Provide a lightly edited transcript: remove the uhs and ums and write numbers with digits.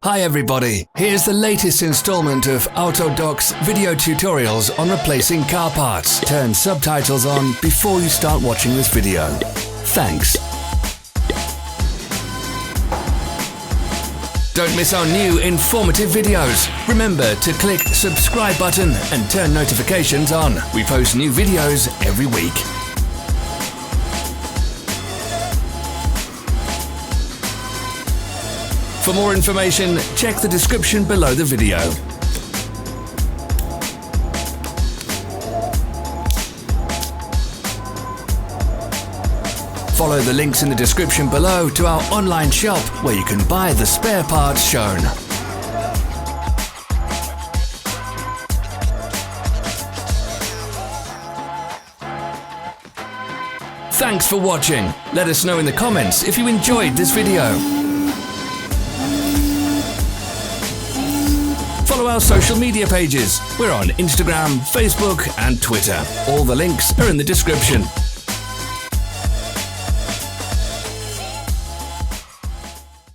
Hi everybody, here's the latest installment of Autodoc's video tutorials on replacing car parts. Turn subtitles on before you start watching this video. Thanks. Don't miss our new informative videos. Remember to click subscribe button and turn notifications on. We post new videos every week. For more information, check the description below the video. Follow the links in the description below to our online shop where you can buy the spare parts shown. Thanks for watching. Let us know in the comments if you enjoyed this video. Follow our social media pages. We're on Instagram, Facebook and Twitter. All the links are in the description.